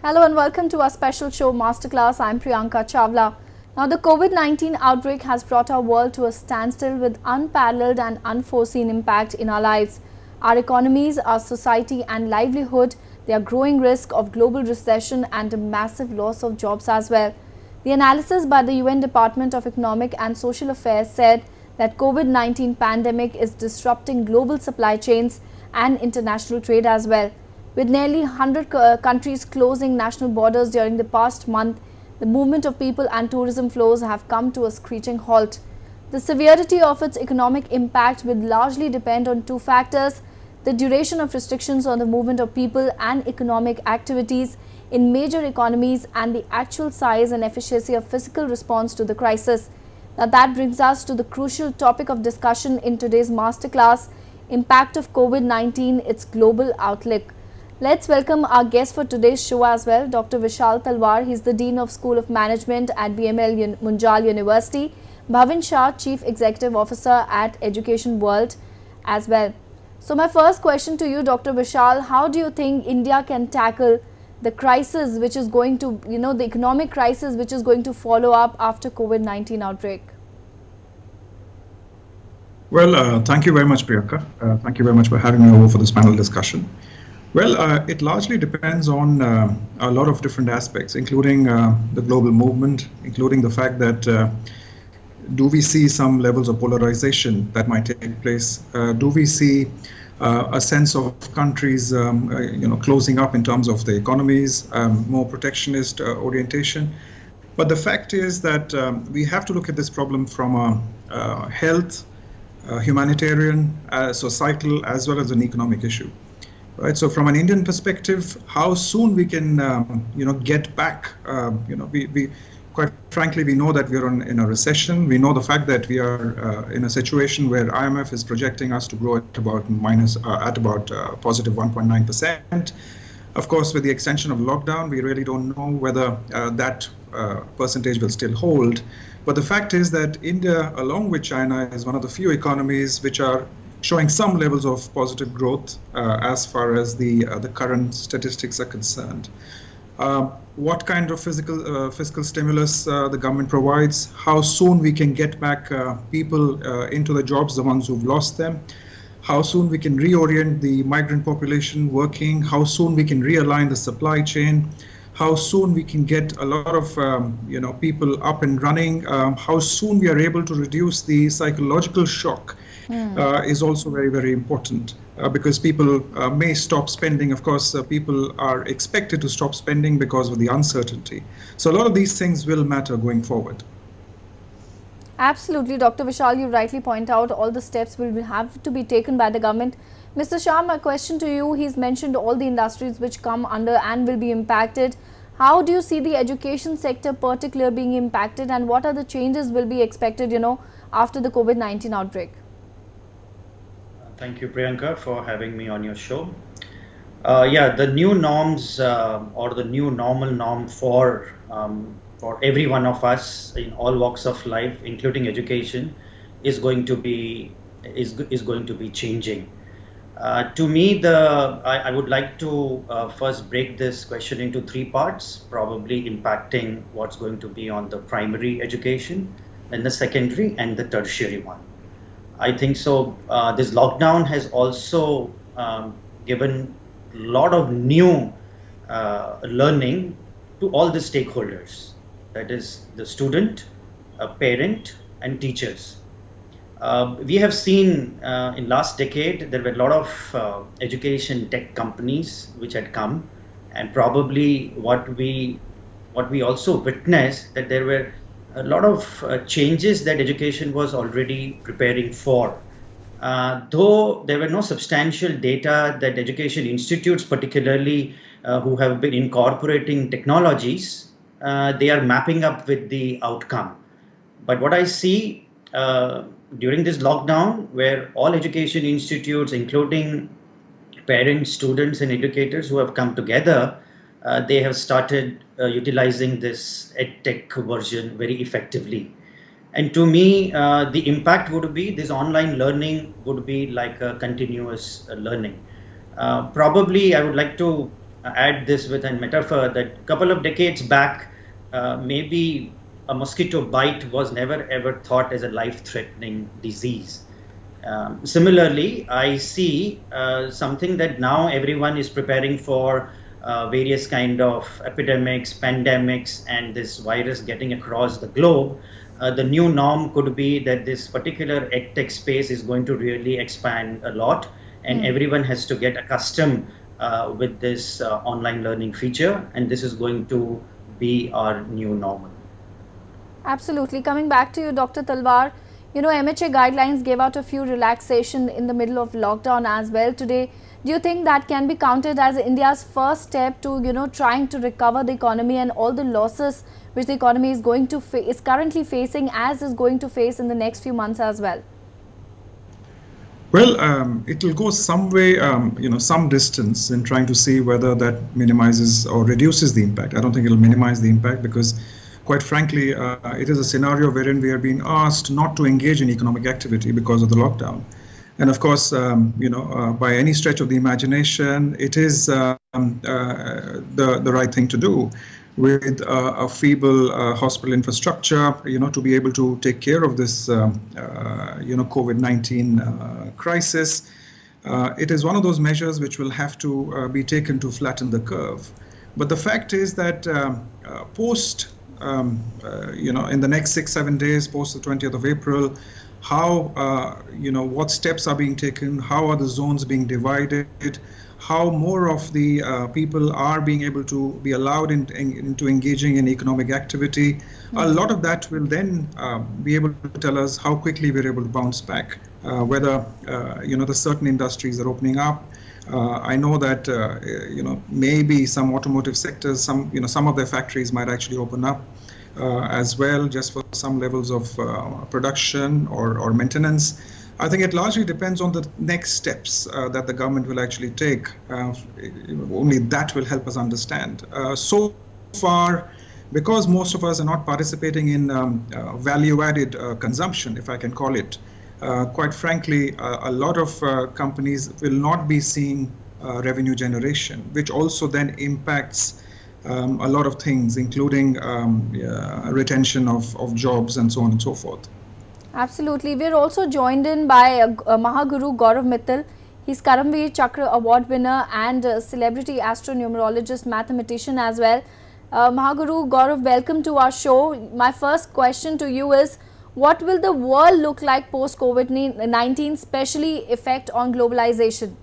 Hello and welcome to our special show Masterclass. I'm Priyanka Chawla. Now the COVID-19 outbreak has brought our world to a standstill with unparalleled and unforeseen impact in our lives. Our economies, our society and livelihood, there are growing risk of global recession and a massive loss of jobs as well. The analysis by the UN Department of Economic and Social Affairs said that COVID-19 pandemic is disrupting global supply chains and international trade as well. With nearly 100 countries closing national borders during the past month, the movement of people and tourism flows have come to a screeching halt. The severity of its economic impact will largely depend on two factors: the duration of restrictions on the movement of people and economic activities in major economies and the actual size and efficacy of fiscal response to the crisis. Now that brings us to the crucial topic of discussion in today's masterclass: impact of COVID-19, its global outlook. Let's welcome our guest for today's show as well, Dr. Vishal Talwar. He's the Dean of School of Management at BML Munjal University. Bhavin Shah, Chief Executive Officer at Education World as well. So my first question to you, Dr. Vishal, how do you think India can tackle the crisis which is going to, the economic crisis which is going to follow up after COVID-19 outbreak? Well, thank you very much, Priyanka. Thank you very much for having me over for this panel discussion. Well, it largely depends on a lot of different aspects, including the global movement, including the fact that do we see some levels of polarization that might take place? Do we see a sense of countries, closing up in terms of the economies, more protectionist orientation? But the fact is that we have to look at this problem from a health, humanitarian, societal, as well as an economic issue. Right. So from an Indian perspective, how soon we can, get back, we quite frankly, we know that we're in a recession. We know the fact that we are in a situation where IMF is projecting us to grow at about positive 1.9%. Of course, with the extension of lockdown, we really don't know whether that percentage will still hold. But the fact is that India, along with China, is one of the few economies which are showing some levels of positive growth as far as the current statistics are concerned. What kind of fiscal stimulus the government provides, how soon we can get back people into the jobs, the ones who've lost them, how soon we can reorient the migrant population working, how soon we can realign the supply chain, how soon we can get a lot of people up and running, how soon we are able to reduce the psychological shock is also very, very important because people may stop spending. Of course, people are expected to stop spending because of the uncertainty. So a lot of these things will matter going forward. Absolutely, Dr. Vishal, you rightly point out all the steps will have to be taken by the government. Mr. Shah, my question to you, he's mentioned all the industries which come under and will be impacted. How do you see the education sector particularly being impacted, and what are the changes will be expected, after the COVID-19 outbreak? Thank you, Priyanka, for having me on your show. The new norms or the new normal norm for every one of us in all walks of life, including education, is going to be changing. To me, I would like to first break this question into three parts, probably impacting what's going to be on the primary education, then the secondary and the tertiary one. I think so. This lockdown has also given a lot of new learning to all the stakeholders. That is the student, a parent, and teachers. We have seen in last decade there were a lot of education tech companies which had come, and probably what we also witnessed that there were a lot of changes that education was already preparing for. Though there were no substantial data that education institutes, particularly who have been incorporating technologies, they are mapping up with the outcome. But what I see during this lockdown, where all education institutes, including parents, students, and educators who have come together, they have started utilizing this EdTech version very effectively. And to me, the impact would be this online learning would be like a continuous learning. Probably I would like to add this with a metaphor that a couple of decades back, maybe a mosquito bite was never ever thought as a life-threatening disease. Similarly, I see something that now everyone is preparing for, various kind of epidemics, pandemics, and this virus getting across the globe. The new norm could be that this particular edtech space is going to really expand a lot, and everyone has to get accustomed with this online learning feature, and this is going to be our new normal. Absolutely. Coming back to you, Dr. Talwar, MHA guidelines gave out a few relaxation in the middle of lockdown as well today. Do you think that can be counted as India's first step to, trying to recover the economy and all the losses which the economy is going to is currently facing, as is going to face in the next few months as well? Well, it will go some way, some distance in trying to see whether that minimizes or reduces the impact. I don't think it will minimize the impact because, quite frankly, it is a scenario wherein we are being asked not to engage in economic activity because of the lockdown. And of course, by any stretch of the imagination, it is the right thing to do with a feeble hospital infrastructure, to be able to take care of this, COVID-19 crisis. It is one of those measures which will have to be taken to flatten the curve. But the fact is that post, in the next 6-7 days, post the 20th of April, how, what steps are being taken, how are the zones being divided, how more of the people are being able to be allowed into engaging in economic activity. A lot of that will then be able to tell us how quickly we're able to bounce back, whether, the certain industries are opening up. I know that, maybe some automotive sectors, some of their factories might actually open up as well, just for some levels of production or maintenance. I think it largely depends on the next steps that the government will actually take. Only that will help us understand. So far, because most of us are not participating in value-added consumption, if I can call it, quite frankly, a lot of companies will not be seeing revenue generation, which also then impacts a lot of things, including retention of jobs and so on and so forth. Absolutely. We're also joined in by MahhaGuru Gauravv Mittal. He's Karmaveer Chakra award winner and celebrity astro-numerologist, mathematician as well. MahhaGuru Gauravv, welcome to our show. My first question to you is, what will the world look like post COVID-19, especially effect on globalization?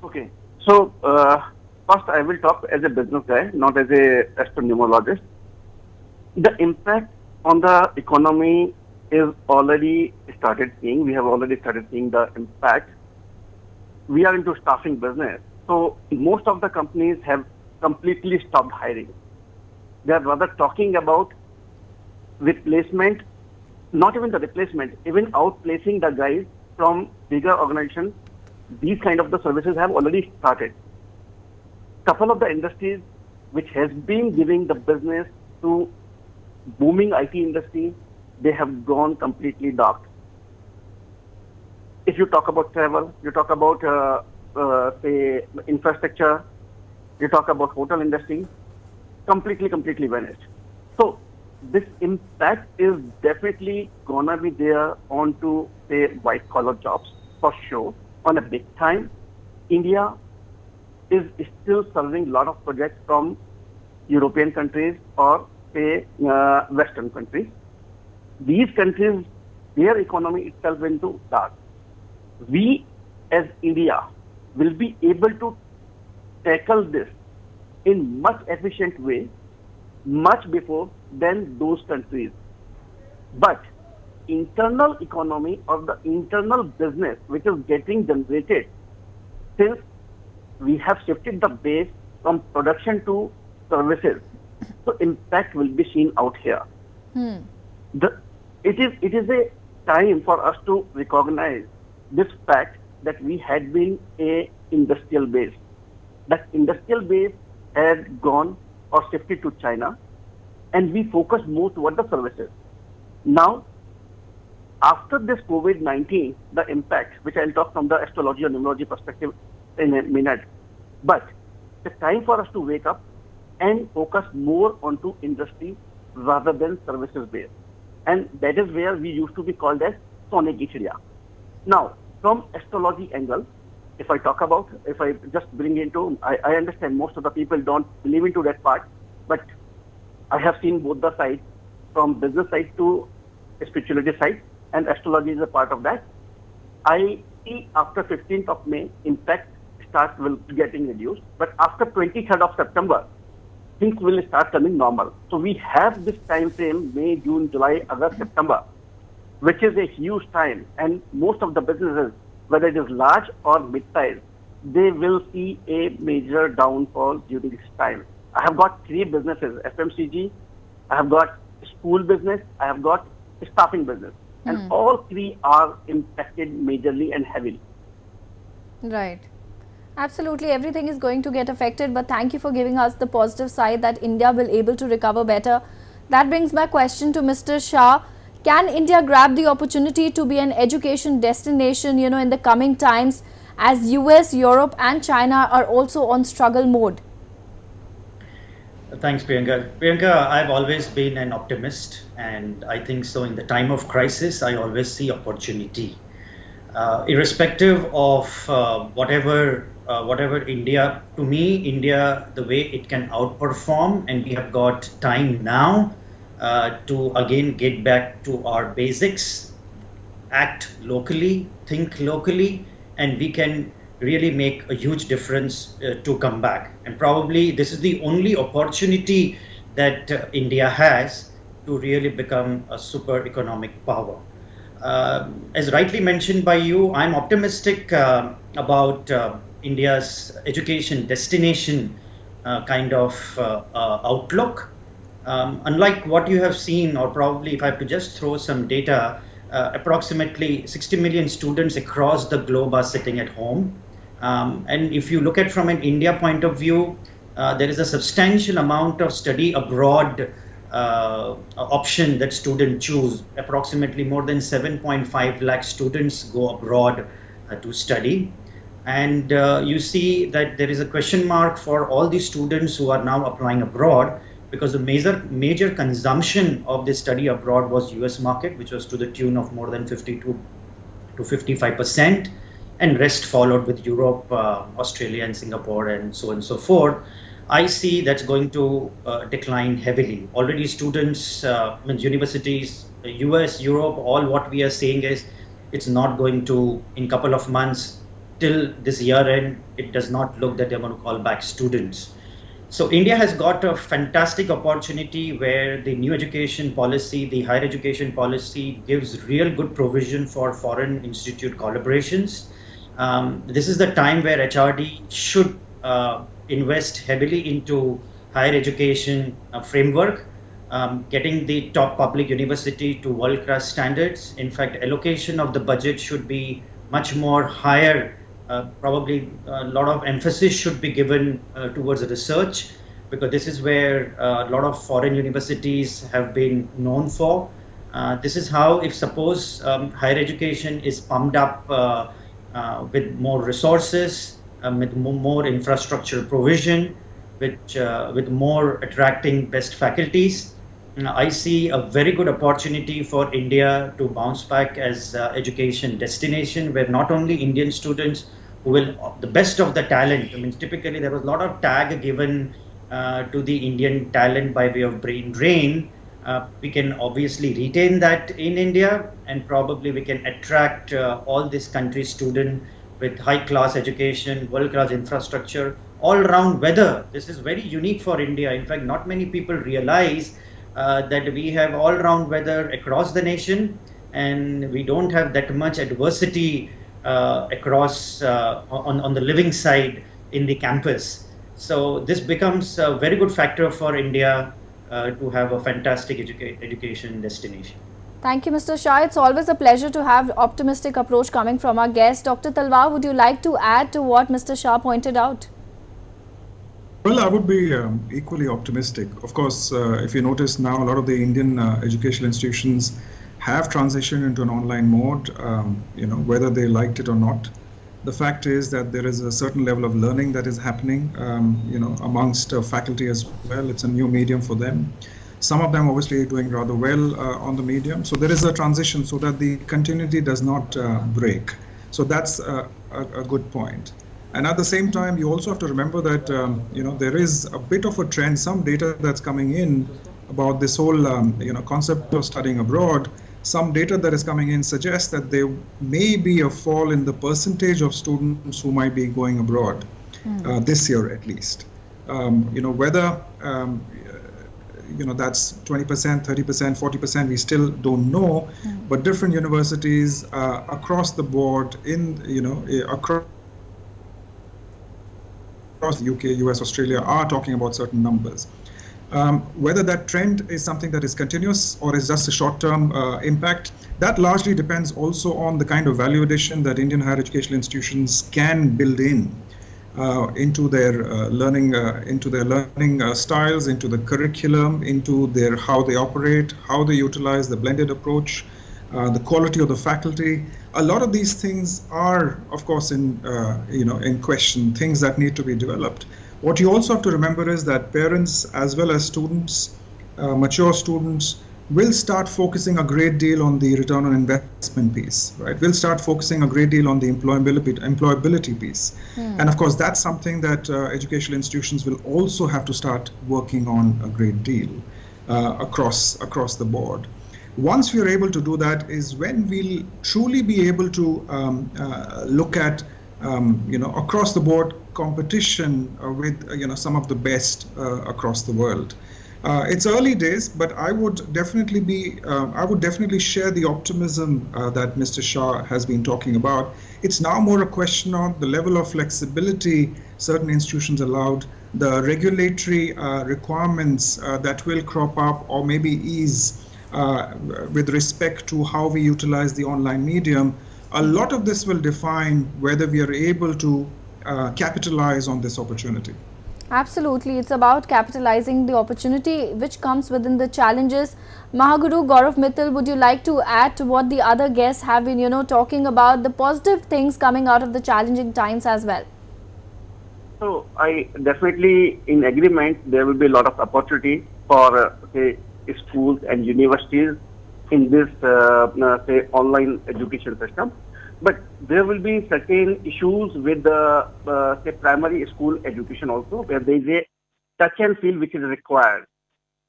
Okay, so first I will talk as a business guy, not as a astro-numerologist. The impact on the economy is already started seeing. We have already started seeing the impact. We are into staffing business, so most of the companies have completely stopped hiring. They are rather talking about replacement, not even the replacement, even outplacing the guys from bigger organizations. These kind of the services have already started. Couple of the industries which has been giving the business to booming IT industry, they have gone completely dark. If you talk about travel, you talk about say infrastructure, you talk about hotel industry, completely vanished. So this impact is definitely gonna be there onto say white collar jobs for sure. On a big time, India is still serving a lot of projects from European countries or say Western countries. These countries, their economy itself went to dark. We as India will be able to tackle this in much efficient way, much before than those countries. But internal economy or the internal business which is getting generated, since we have shifted the base from production to services, so impact will be seen out here. It is a time for us to recognize this fact that we had been a industrial base. That industrial base had gone or shifted to China, and we focus more toward the services. Now, after this COVID-19, the impact, which I'll talk from the astrology or numerology perspective in a minute, but the time for us to wake up and focus more onto industry rather than services based. And that is where we used to be called as Sone ki Chidiya. Now, from astrology angle, if I just bring into, I understand most of the people don't believe into that part, but I have seen both the sides, from business side to spirituality side, and astrology is a part of that. I see after 15th of May, impact will getting reduced, but after 23rd of September, things will start coming normal. So we have this time frame, May, June, July, August, September, which is a huge time, and most of the businesses, whether it is large or mid-size, they will see a major downfall during this time. I have got 3 businesses, FMCG, I have got school business, I have got staffing business, and all 3 are impacted majorly and heavily. Right. Absolutely, everything is going to get affected, but thank you for giving us the positive side that India will able to recover better. That brings my question to Mr. Shah. Can India grab the opportunity to be an education destination, in the coming times, as US, Europe and China are also on struggle mode? Thanks, Priyanka. Priyanka, I've always been an optimist, and I think so in the time of crisis, I always see opportunity. Irrespective of whatever India, to me, India, the way it can outperform, and we have got time now to again get back to our basics, act locally, think locally, and we can really make a huge difference to come back. And probably this is the only opportunity that India has to really become a super economic power. As rightly mentioned by you, I'm optimistic about India's education destination kind of outlook. Unlike what you have seen, or probably if I have to just throw some data, approximately 60 million students across the globe are sitting at home. And if you look at from an India point of view, there is a substantial amount of study abroad option that students choose. Approximately more than 7.5 lakh students go abroad to study. And you see that there is a question mark for all the students who are now applying abroad, because the major consumption of this study abroad was US market, which was to the tune of more than 52 to 55%, and rest followed with Europe, Australia and Singapore and so on and so forth. I see that's going to decline heavily. Already students, universities, US, Europe, all what we are saying is it's not going to, in couple of months, till this year end, it does not look that they're going to call back students. So India has got a fantastic opportunity where the new education policy, the higher education policy, gives real good provision for foreign institute collaborations. This is the time where HRD should invest heavily into higher education framework, getting the top public university to world-class standards. In fact, allocation of the budget should be much more higher. Probably a lot of emphasis should be given towards research, because this is where a lot of foreign universities have been known for. This is how, if suppose higher education is pumped up with more resources, with more infrastructure provision, with more attracting best faculties, I see a very good opportunity for India to bounce back as education destination, where not only Indian students who will, the best of the talent, I mean, typically there was a lot of tag given to the Indian talent by way of brain drain. We can obviously retain that in India, and probably we can attract all this country's student with high-class education, world-class infrastructure, all-round weather. This is very unique for India. In fact, not many people realize that we have all-round weather across the nation, and we don't have that much adversity across on the living side in the campus. So this becomes a very good factor for India to have a fantastic education destination. Thank you, Mr. Shah. It's always a pleasure to have optimistic approach coming from our guest. Dr. Talwar, would you like to add to what Mr. Shah pointed out? Well, I would be equally optimistic. Of course, if you notice now, a lot of the Indian educational institutions have transitioned into an online mode, whether they liked it or not. The fact is that there is a certain level of learning that is happening, amongst faculty as well. It's a new medium for them. Some of them obviously doing rather well on the medium. So there is a transition so that the continuity does not break. So that's a good point. And at the same time, you also have to remember that, there is a bit of a trend, some data that's coming in about this whole, concept of studying abroad. Some data that is coming in suggests that there may be a fall in the percentage of students who might be going abroad this year at least. Whether that's 20%, 30%, 40%, we still don't know. But different universities across the board across the UK, US, Australia are talking about certain numbers. Whether that trend is something that is continuous or is just a short-term impact, that largely depends also on the kind of value addition that Indian higher educational institutions can build into their learning styles, into the curriculum, into how they operate, how they utilize the blended approach, the quality of the faculty. A lot of these things are, of course, in question, things that need to be developed. What you also have to remember is that parents as well as students, mature students, will start focusing a great deal on the return on investment piece, right? We'll start focusing a great deal on the employability piece. And of course, that's something that educational institutions will also have to start working on a great deal across the board. Once we are able to do that is when we'll truly be able to look at across the board competition with some of the best across the world. It's early days, but I would definitely share the optimism that Mr. Shah has been talking about. It's now more a question of the level of flexibility certain institutions allowed, the regulatory requirements that will crop up or maybe ease with respect to how we utilize the online medium. A lot of this will define whether we are able to capitalize on this opportunity. Absolutely, it's about capitalizing the opportunity which comes within the challenges. MahhaGuru, Gauravv, Mittal, would you like to add to what the other guests have been, talking about the positive things coming out of the challenging times as well? So I definitely in agreement, there will be a lot of opportunity for say schools and universities in this say online education system. But there will be certain issues with the say primary school education also, where there is a touch and feel which is required.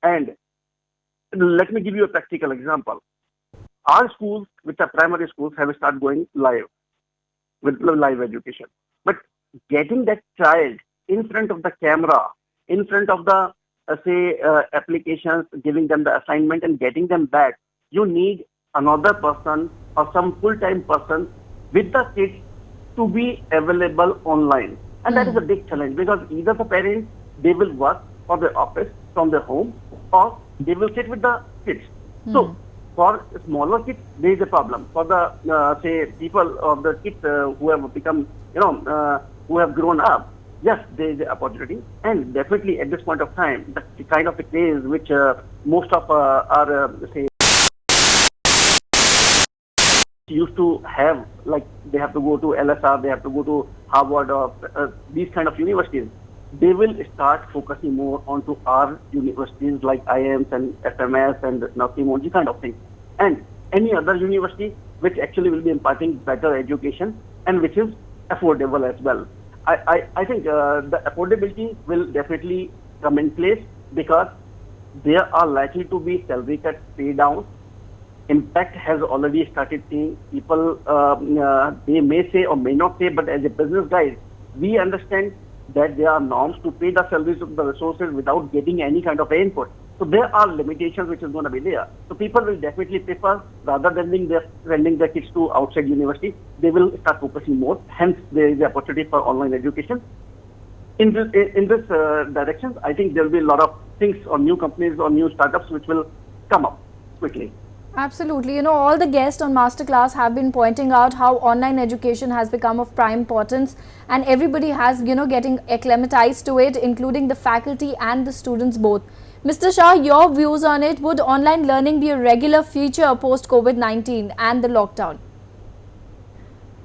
And let me give you a practical example. Our schools, which are primary schools, have started going live with live education. But getting that child in front of the camera, in front of the applications, giving them the assignment and getting them back, you need another person or some full-time person with the kids to be available online. And that is a big challenge, because either the parents, they will work for the office from their home, or they will sit with the kids. So for smaller kids, there is a problem. For the say people or the kids who have become, who have grown up, yes, there is an opportunity. And definitely at this point of time, the kind of a craze which most of our say used to have, like they have to go to LSR, they have to go to Harvard or these kind of universities, they will start focusing more onto our universities like IIMs and FMS and Naseem kind of things, and any other university which actually will be imparting better education and which is affordable as well. I think the affordability will definitely come in place, because there are likely to be salary cuts, pay downs. Impact has already started seeing people, they may say or may not say, but as a business guys, we understand that there are norms to pay the salaries of the resources without getting any kind of input. So there are limitations which is going to be there. So people will definitely prefer, rather than sending their kids to outside university, they will start focusing more. Hence, there is the opportunity for online education. In this direction, I think there will be a lot of things or new companies or new startups which will come up quickly. Absolutely. All the guests on Masterclass have been pointing out how online education has become of prime importance, and everybody has, getting acclimatized to it, including the faculty and the students both. Mr. Shah, your views on it. Would online learning be a regular feature post COVID-19 and the lockdown?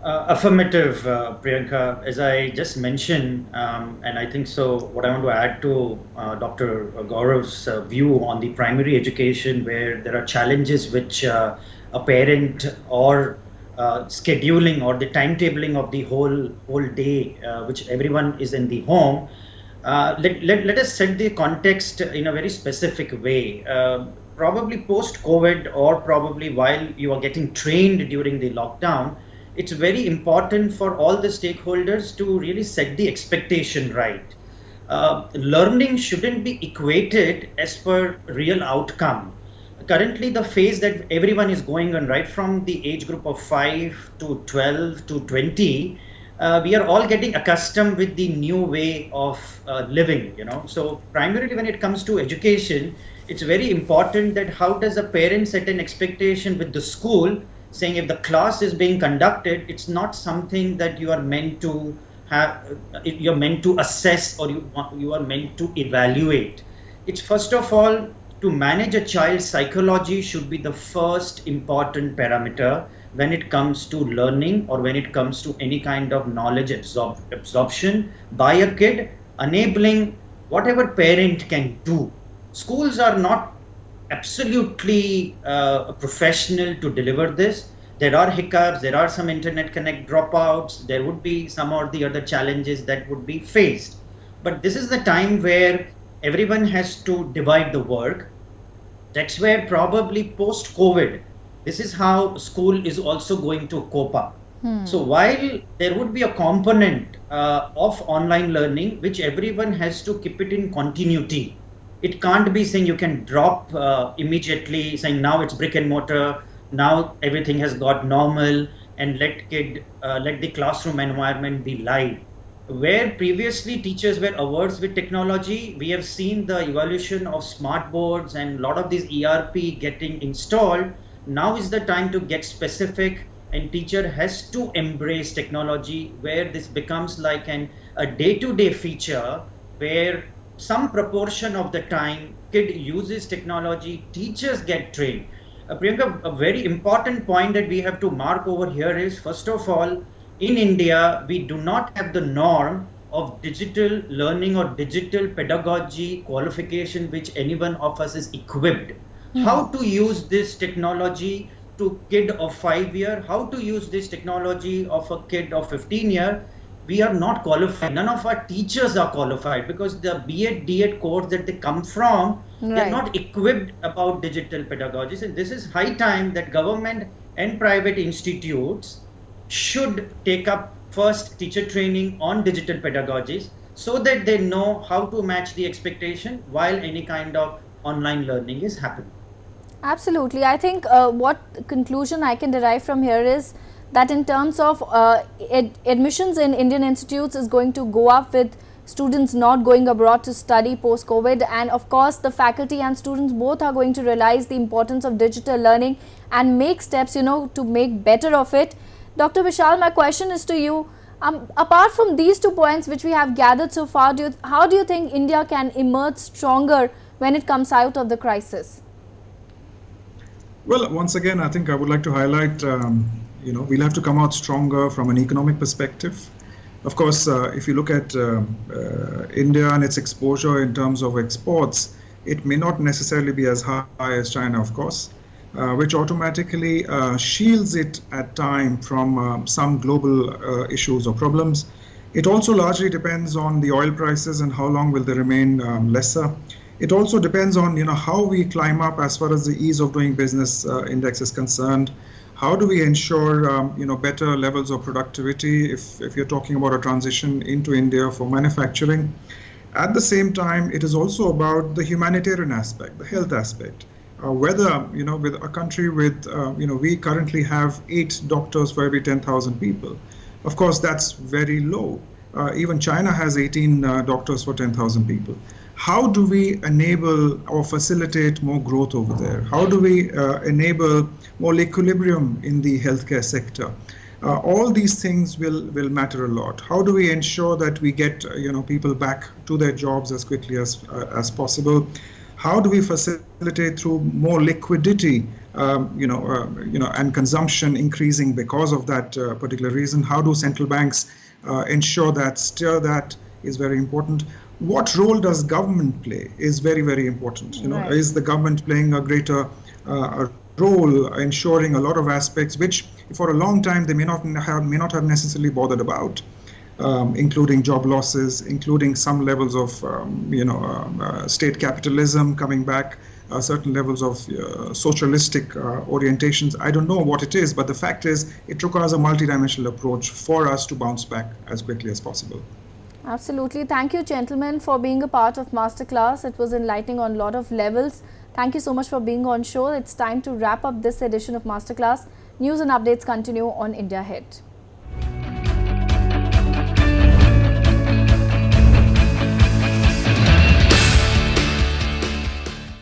Affirmative, Priyanka. As I just mentioned, and I think so, what I want to add to Dr. Gaurav's view on the primary education, where there are challenges which a parent or scheduling or the timetabling of the whole day, which everyone is in the home. Let us set the context in a very specific way. Probably post-COVID or probably while you are getting trained during the lockdown, it's very important for all the stakeholders to really set the expectation right. Learning shouldn't be equated as per real outcome. Currently, the phase that everyone is going on, right from the age group of 5 to 12 to 20, we are all getting accustomed with the new way of living, So primarily when it comes to education, it's very important that how does a parent set an expectation with the school, saying if the class is being conducted, it's not something that you are meant to have, you're meant to assess or you are meant to evaluate. It's first of all, to manage a child's psychology should be the first important parameter when it comes to learning or when it comes to any kind of knowledge absorption by a kid, enabling whatever parent can do. Schools are not absolutely professional to deliver this. There are hiccups, there are some internet connect dropouts, there would be some or the other challenges that would be faced. But this is the time where everyone has to divide the work. That's where probably post-COVID, this is how school is also going to cope up. So while there would be a component of online learning, which everyone has to keep it in continuity. It can't be saying you can drop immediately, saying now it's brick and mortar, now everything has got normal, and let the classroom environment be live. Where previously teachers were averse with technology, we have seen the evolution of smart boards and a lot of these ERP getting installed. Now is the time to get specific, and teacher has to embrace technology, where this becomes like a day-to-day feature, where some proportion of the time kid uses technology, teachers get trained. Priyanka, a very important point that we have to mark over here is, first of all, in India, we do not have the norm of digital learning or digital pedagogy qualification which any one of us is equipped. How to use this technology to kid of 5 year, how to use this technology of a kid of 15 year, we are not qualified. None of our teachers are qualified because the B.Ed, D.Ed course that they come from, they're not equipped about digital pedagogies. And this is high time that government and private institutes should take up first teacher training on digital pedagogies so that they know how to match the expectation while any kind of online learning is happening. Absolutely. I think what conclusion I can derive from here is that in terms of admissions in Indian institutes is going to go up with students not going abroad to study post-COVID, and of course the faculty and students both are going to realize the importance of digital learning and make steps, to make better of it. Dr. Vishal, my question is to you. Apart from these 2 points which we have gathered so far, how do you think India can emerge stronger when it comes out of the crisis? Well, once again, I think I would like to highlight, we'll have to come out stronger from an economic perspective. Of course, if you look at India and its exposure in terms of exports, it may not necessarily be as high as China, of course, which automatically shields it at time from some global issues or problems. It also largely depends on the oil prices and how long will they remain lesser. It also depends on how we climb up as far as the ease of doing business index is concerned. How do we ensure better levels of productivity if you're talking about a transition into India for manufacturing. At the same time, it is also about the humanitarian aspect, the health aspect. Whether with a country with we currently have 8 doctors for every 10,000 people. Of course, that's very low. Even China has 18 doctors for 10,000 people. How do we enable or facilitate more growth over there? How do we enable more equilibrium in the healthcare sector? All these things will matter a lot. How do we ensure that we get people back to their jobs as quickly as possible? How do we facilitate through more liquidity, and consumption increasing because of that particular reason? How do central banks ensure that, steer that is very important. What role does government play is very, very important. Right. Is the government playing a greater role, ensuring a lot of aspects which for a long time they may not have necessarily bothered about, including job losses, including some levels of state capitalism coming back, certain levels of socialistic orientations. I don't know what it is, but the fact is it requires a multidimensional approach for us to bounce back as quickly as possible. Absolutely. Thank you, gentlemen, for being a part of Masterclass. It was enlightening on a lot of levels. Thank you so much for being on show. It's time to wrap up this edition of Masterclass. News and updates continue on India Hit.